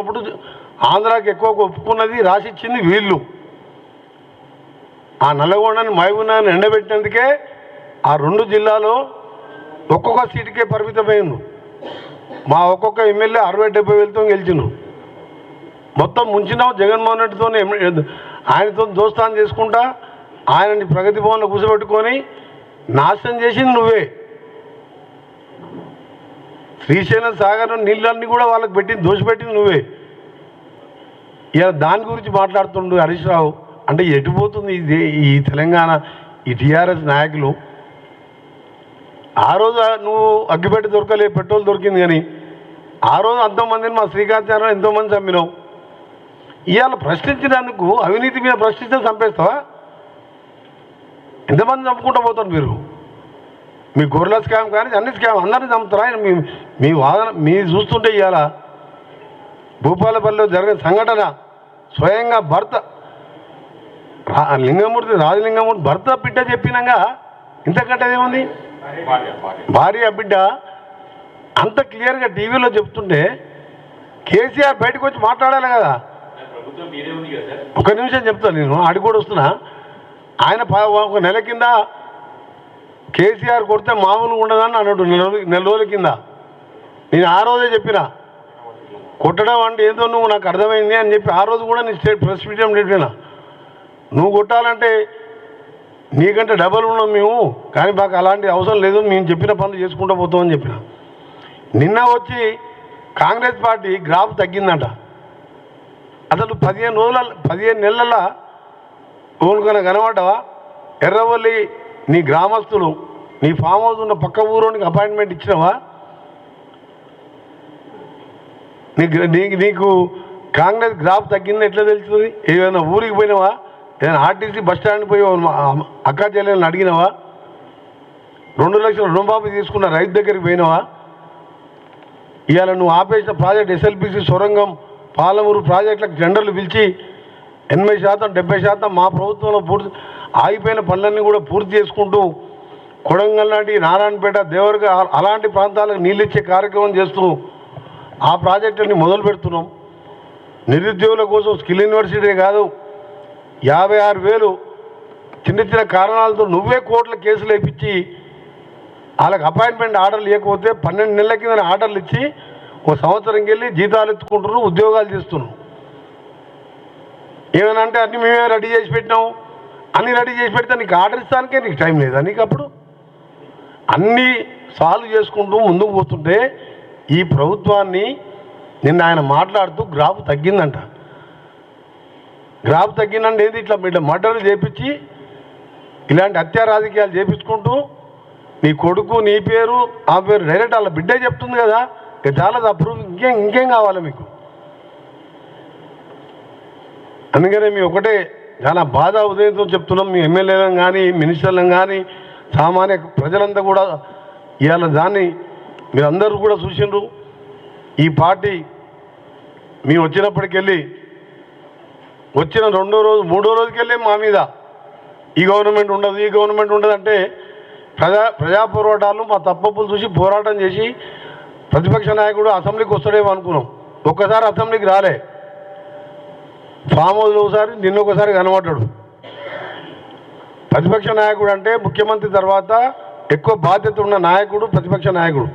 అప్పుడు ఆంధ్రాకి ఎక్కువ ఒప్పుకున్నది రాసిచ్చింది వీళ్ళు. ఆ నల్లగొండని మహబూబ్నగర్ని ఎండబెట్టినందుకే ఆ 2 జిల్లాలో ఒక్కొక్క సీటుకే పరిమితమైంది. మా ఒక్కొక్క ఎమ్మెల్యే 60-70 వేలతో గెలిచిండు. మొత్తం ముంచినావు జగన్మోహన్ రెడ్డితో, ఆయనతో దోస్తాను చేసుకుంటా ఆయనని ప్రగతి భవన్లో కూర్చోబెట్టుకొని నాశనం చేసింది నువ్వే. శ్రీశైలం సాగర్ నీళ్ళన్నీ కూడా వాళ్ళకి పెట్టింది, దోషపెట్టింది నువ్వే. ఇలా దాని గురించి మాట్లాడుతుండు హరీష్ రావు. అంటే ఎటుపోతుంది ఈ తెలంగాణ ఈ టీఆర్ఎస్ నాయకులు? ఆ రోజు నువ్వు అగ్గిపెట్టి దొరకలే, పెట్రోల్ దొరికింది, కానీ ఆ రోజు అంతమందిని మా శ్రీకాంత్ ఎంతోమంది చంపినావు. ఇవాళ ప్రశ్నించినందుకు అవినీతి మీద ప్రశ్నిస్తే చంపేస్తావా? ఎంతమంది చంపుకుంటూ పోతారు మీరు? మీ గొర్రెల స్కామ్ కానీ అన్ని స్కామ్ అందరినీ చంపుతారా? మీ వాదన మీరు చూస్తుంటే ఇవాళ భూపాలపల్లిలో జరిగిన సంఘటన స్వయంగా భర్త రాజలింగమూర్తి భర్త బిడ్డ చెప్పినాక ఇంతకంటే ఏముంది? భార్య బిడ్డ అంత క్లియర్గా టీవీలో చెప్తుంటే కేసీఆర్ బయటకు వచ్చి మాట్లాడాలి కదా. ఒక నిమిషం చెప్తాను, నేను ఆడి కూడా వస్తున్నా. ఆయన 1 నెల కింద కేసీఆర్ కొడితే మామూలుగా ఉండదని అన్నాడు. నెల రోజుల కింద నేను ఆ రోజే చెప్పిన, కొట్టడం అంటే ఏదో నువ్వు నాకు అర్థమైంది అని చెప్పి ఆ రోజు కూడా నేను ప్రెస్ మీట్ చెప్పిన. నువ్వు కొట్టాలంటే నీకంటే డబల్ ఉన్నాం మేము, కానీ మాకు అలాంటి అవసరం లేదు, మేము చెప్పిన పనులు చేసుకుంటూ పోతామని చెప్పిన. నిన్న వచ్చి కాంగ్రెస్ పార్టీ గ్రాఫ్ తగ్గిందంట. అసలు 15 నెలల ఊరుకన్నా కనబడ్డావా? ఎర్రవల్లి నీ గ్రామస్తులు నీ ఫామ్ హౌస్ ఉన్న పక్క ఊరోనికి అపాయింట్మెంట్ ఇచ్చినావా? నీకు కాంగ్రెస్ గ్రాఫ్ తగ్గింది ఎట్లా తెలుస్తుంది? ఏదైనా ఊరికి పోయినావా? ఏదైనా ఆర్టీసీ బస్ స్టాండ్ పోయి అక్కా చెల్లెలను అడిగినావా? 2 లక్షల రుణమాఫీ తీసుకున్న రైతు దగ్గరికి పోయినావా? ఇవాళ నువ్వు ఆపేసిన ప్రాజెక్ట్ ఎస్ఎల్బిసి సొరంగం పాలమూరు ప్రాజెక్టులకు టెండర్లు పిలిచి 80%, 70% మా ప్రభుత్వంలో పూర్తి ఆగిపోయిన పనులన్నీ కూడా పూర్తి చేసుకుంటూ కొడంగల్ లాంటి నారాయణపేట, దేవరగ అలాంటి ప్రాంతాలకు నీళ్ళు ఇచ్చే కార్యక్రమం చేస్తూ ఆ ప్రాజెక్టుని మొదలు పెడుతున్నాం. నిరుద్యోగుల కోసం స్కిల్ యూనివర్సిటీ కాదు, 56,000 చిన్న కారణాలతో నువ్వే కోర్టుల కేసులు వేయించి వాళ్ళకి అపాయింట్మెంట్ ఆర్డర్లు ఇవ్వకపోతే 12 నెలల కింద ఆర్డర్లు ఇచ్చి 1 సంవత్సరంకి వెళ్ళి జీతాలు ఎత్తుకుంటున్నారు, ఉద్యోగాలు చేస్తున్నావు. ఏమైనా అంటే అన్నీ మేమే రెడీ చేసి పెట్టినాము, అన్నీ రెడీ చేసి పెడితే నీకు ఆర్డర్ ఇస్తానికే నీకు టైం లేదా? నీకు అప్పుడు అన్నీ సాల్వ్ చేసుకుంటూ ముందుకు పోతుంటే ఈ ప్రభుత్వాన్ని నిన్న ఆయన మాట్లాడుతూ గ్రాఫ్ తగ్గిందంట. గ్రాఫ్ తగ్గిందంటే ఏంది? ఇట్లా మర్డర్లు చేపించి ఇలాంటి హత్యా రాజకీయాలు చేపించుకుంటూ నీ కొడుకు నీ పేరు ఆ పేరు డైరెక్ట్ వాళ్ళ బిడ్డే చెప్తుంది కదా. ఇక చాలా అప్రూవ్, ఇంకేం కావాలి మీకు? అందుకనే మీ ఒకటే చాలా బాధ ఉదయంతో చెప్తున్నాం. మీ ఎమ్మెల్యేలను కానీ మినిస్టర్లను కానీ సామాన్య ప్రజలంతా కూడా ఇవాళ దాన్ని మీరందరూ కూడా చూసిండ్రు. ఈ పార్టీ మేము వచ్చినప్పటికెళ్ళి వచ్చిన 2వ రోజు 3వ రోజుకెళ్ళి మా మీద ఈ గవర్నమెంట్ ఉండదు, ఈ గవర్నమెంట్ ఉండదు అంటే ప్రజా పోరాటాలు మా తప్పులు చూసి పోరాటం చేసి ప్రతిపక్ష నాయకుడు అసెంబ్లీకి వస్తాడేమో అనుకున్నాం. ఒక్కసారి అసెంబ్లీకి రాలే, ఫామ్ హౌస్లో ఒకసారి, నిన్నొకసారి కనబడ్డాడు. ప్రతిపక్ష నాయకుడు అంటే ముఖ్యమంత్రి తర్వాత ఎక్కువ బాధ్యత ఉన్న నాయకుడు ప్రతిపక్ష నాయకుడు.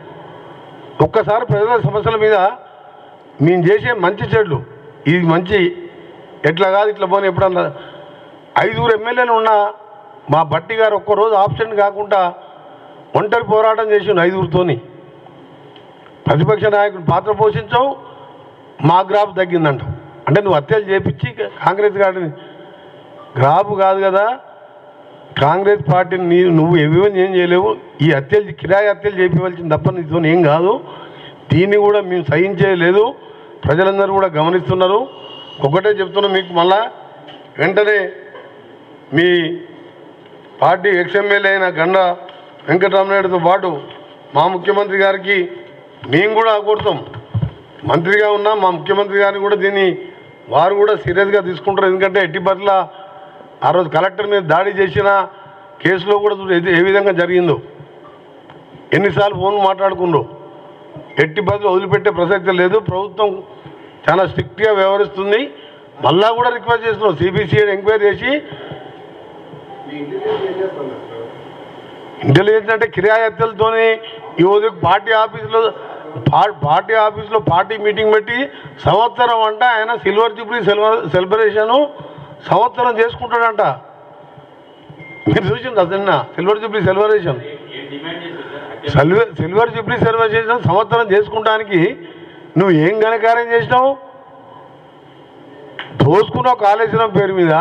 ఒక్కసారి ప్రజల సమస్యల మీద మేము చేసే మంచి చెడ్లు, ఇది మంచి ఎట్లా కాదు ఇట్లా పోనీ ఎప్పుడన్నా 5 ఎమ్మెల్యేలు ఉన్న మా బట్టి గారు ఒక్కరోజు ఆప్షన్ కాకుండా ఒంటరి పోరాటం చేసిండు 5తోని. ప్రతిపక్ష నాయకుడు పాత్ర పోషించావు, మా గ్రాఫ్ తగ్గిందంటావు. అంటే నువ్వు హత్యలు చేపించి కాంగ్రెస్ గారిని గ్రాఫ్ కాదు కదా, కాంగ్రెస్ పార్టీని నువ్వు ఏమేమి ఏం చేయలేవు. ఈ హత్యలు కిరాయి హత్యలు చేయించవలసింది తప్ప నీతో ఏం కాదు. దీన్ని కూడా మేము సహించేయలేదు, ప్రజలందరూ కూడా గమనిస్తున్నారు. ఒకటే చెప్తున్నా మీకు, మళ్ళా వెంటనే మీ పార్టీ ఎక్స్ఎమ్మెల్యే అయిన గండ వెంకటరామనాయుడుతో పాటు మా ముఖ్యమంత్రి గారికి మేము కూడా కోరుతాం. మంత్రిగా ఉన్నా మా ముఖ్యమంత్రి గారిని కూడా దీన్ని వారు కూడా సీరియస్గా తీసుకుంటారు. ఎందుకంటే ఎట్టి బదుల ఆ రోజు కలెక్టర్ మీద దాడి చేసిన కేసులో కూడా ఏ విధంగా జరిగిందో, ఎన్నిసార్లు ఫోన్ మాట్లాడుకుందో, ఎట్టి బదులు వదిలిపెట్టే ప్రసక్తి లేదు. ప్రభుత్వం చాలా స్ట్రిక్ట్గా వ్యవహరిస్తుంది. మళ్ళా కూడా రిక్వెస్ట్ చేస్తున్నాం సిబిసిఐడి ఎంక్వైరీ చేసి, ఇంటెలిజెన్స్ అంటే కిరాయత్తులతోని ఈ రోజు పార్టీ ఆఫీసులో పార్టీ మీటింగ్ పెట్టి సంవత్సరం అంట ఆయన సిల్వర్ జూబ్లీ సెలబ్రేషను సంవత్సరం చేసుకుంటాడంట. మీరు చూసింది అదన్న silver jubilee celebration, silver jubilee celebration సంవత్సరం చేసుకుంటానికి నువ్వు ఏం ఘనకార్యం చేసినావు? దోసుకున్నావు కాళేశ్వరం పేరు మీద,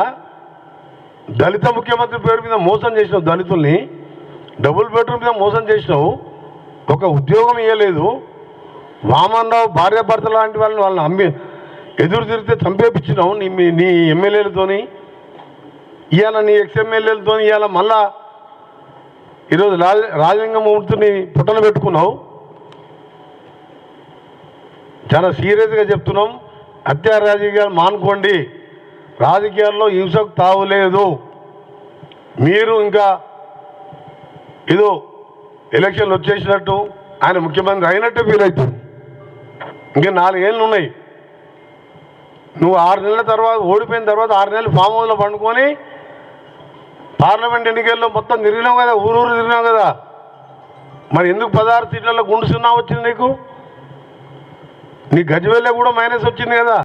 దళిత ముఖ్యమంత్రి పేరు మీద మోసం చేసినావు, దళితుల్ని డబుల్ బెడ్రూమ్ మీద మోసం చేసినావు, ఒక ఉద్యోగం ఇవ్వలేదు. వామన్ రావు భార్యాభర్త లాంటి వాళ్ళని అమ్మి ఎదురు తిరిగితే చంపేపించినావు నీ ఎమ్మెల్యేలతోని, ఇవాళ నీ ఎక్స్ఎమ్మెల్యేలతో, ఇవాళ మళ్ళా ఈరోజు రాజలింగమూర్తిని పుట్టన పెట్టుకున్నావు. చాలా సీరియస్గా చెప్తున్నాం, హత్యా రాజకీయాలు మానుకోండి, రాజకీయాల్లో హింసకు తావులేదు. మీరు ఇంకా ఏదో ఎలక్షన్లు వచ్చేసినట్టు ఆయన ముఖ్యమంత్రి అయినట్టే ఫీల్ అవుతుంది. ఇంకా 4 ఏళ్ళు ఉన్నాయి. నువ్వు 6 నెలల తర్వాత ఓడిపోయిన తర్వాత 6 నెలలు ఫామ్ హౌస్లో పండుకొని పార్లమెంట్ ఎన్నికల్లో మొత్తం తిరిగినావు కదా, ఊరు తిరిగినావు కదా. మరి ఎందుకు 16 సీట్లలో గుండు సున్నా వచ్చింది నీకు? నీ గజ్వేల్లో కూడా మైనస్ వచ్చింది కదా.